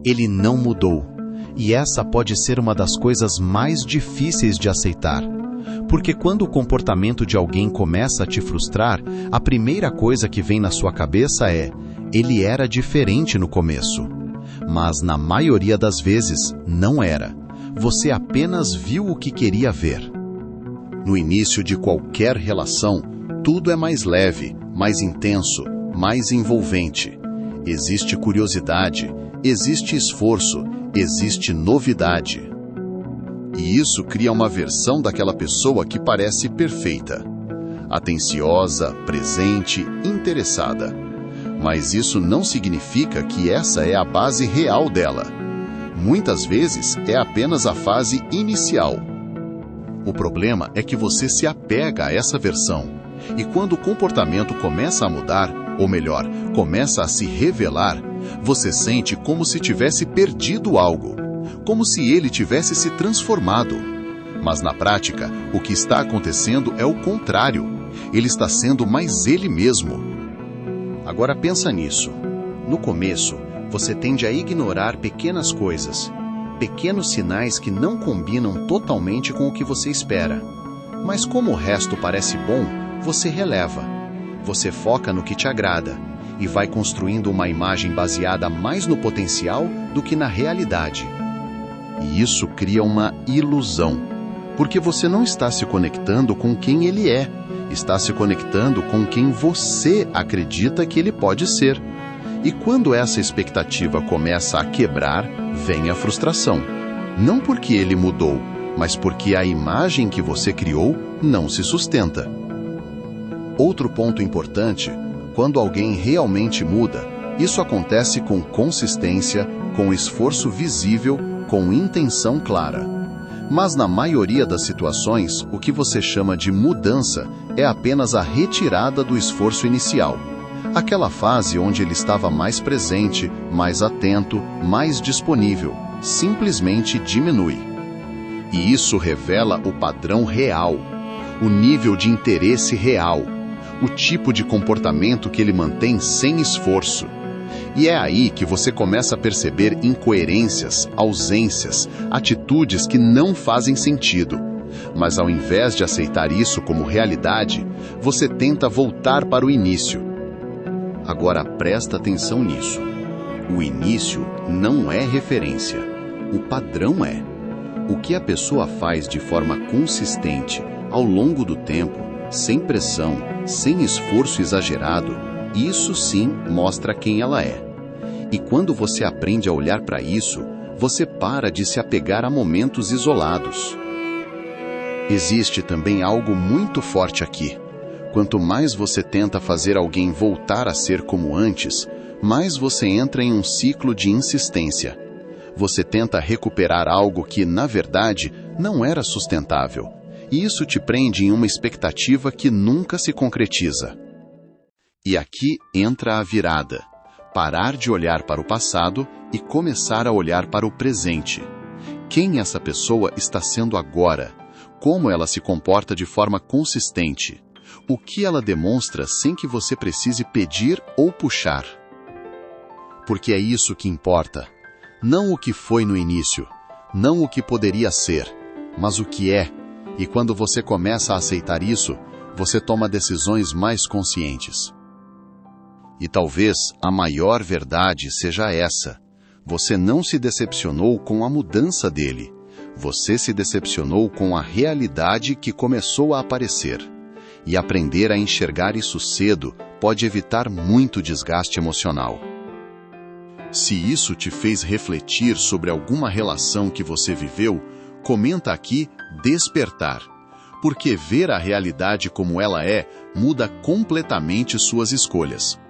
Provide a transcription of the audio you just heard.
Ele não mudou. E essa pode ser uma das coisas mais difíceis de aceitar. Porque quando o comportamento de alguém começa a te frustrar, a primeira coisa que vem na sua cabeça é: ele era diferente no começo. Mas na maioria das vezes, não era. Você apenas viu o que queria ver. No início de qualquer relação, tudo é mais leve, mais intenso, mais envolvente. Existe curiosidade, existe esforço, existe novidade. E isso cria uma versão daquela pessoa que parece perfeita. Atenciosa, presente, interessada. Mas isso não significa que essa é a base real dela. Muitas vezes é apenas a fase inicial. O problema é que você se apega a essa versão. E quando o comportamento começa a mudar, ou melhor, começa a se revelar, você sente como se tivesse perdido algo. Como se ele tivesse se transformado. Mas na prática, o que está acontecendo é o contrário. Ele está sendo mais ele mesmo. Agora pensa nisso. No começo, você tende a ignorar pequenas coisas, pequenos sinais que não combinam totalmente com o que você espera. Mas como o resto parece bom, você releva. Você foca no que te agrada e vai construindo uma imagem baseada mais no potencial do que na realidade. E isso cria uma ilusão, porque você não está se conectando com quem ele é, está se conectando com quem você acredita que ele pode ser. E quando essa expectativa começa a quebrar, vem a frustração. Não porque ele mudou, mas porque a imagem que você criou não se sustenta. Outro ponto importante, quando alguém realmente muda, isso acontece com consistência, com esforço visível, com intenção clara. Mas na maioria das situações, o que você chama de mudança é apenas a retirada do esforço inicial. Aquela fase onde ele estava mais presente, mais atento, mais disponível, simplesmente diminui. E isso revela o padrão real, o nível de interesse real, o tipo de comportamento que ele mantém sem esforço. E é aí que você começa a perceber incoerências, ausências, atitudes que não fazem sentido. Mas ao invés de aceitar isso como realidade, você tenta voltar para o início. Agora presta atenção nisso. O início não é referência. O padrão é. O que a pessoa faz de forma consistente, ao longo do tempo, sem pressão, sem esforço exagerado, isso sim mostra quem ela é. E quando você aprende a olhar para isso, você para de se apegar a momentos isolados. Existe também algo muito forte aqui. Quanto mais você tenta fazer alguém voltar a ser como antes, mais você entra em um ciclo de insistência. Você tenta recuperar algo que, na verdade, não era sustentável. E isso te prende em uma expectativa que nunca se concretiza. E aqui entra a virada. Parar de olhar para o passado e começar a olhar para o presente. Quem essa pessoa está sendo agora? Como ela se comporta de forma consistente? O que ela demonstra sem que você precise pedir ou puxar? Porque é isso que importa. Não o que foi no início, não o que poderia ser, mas o que é. E quando você começa a aceitar isso, você toma decisões mais conscientes. E talvez a maior verdade seja essa. Você não se decepcionou com a mudança dele. Você se decepcionou com a realidade que começou a aparecer. E aprender a enxergar isso cedo pode evitar muito desgaste emocional. Se isso te fez refletir sobre alguma relação que você viveu, comenta aqui despertar. Porque ver a realidade como ela é muda completamente suas escolhas.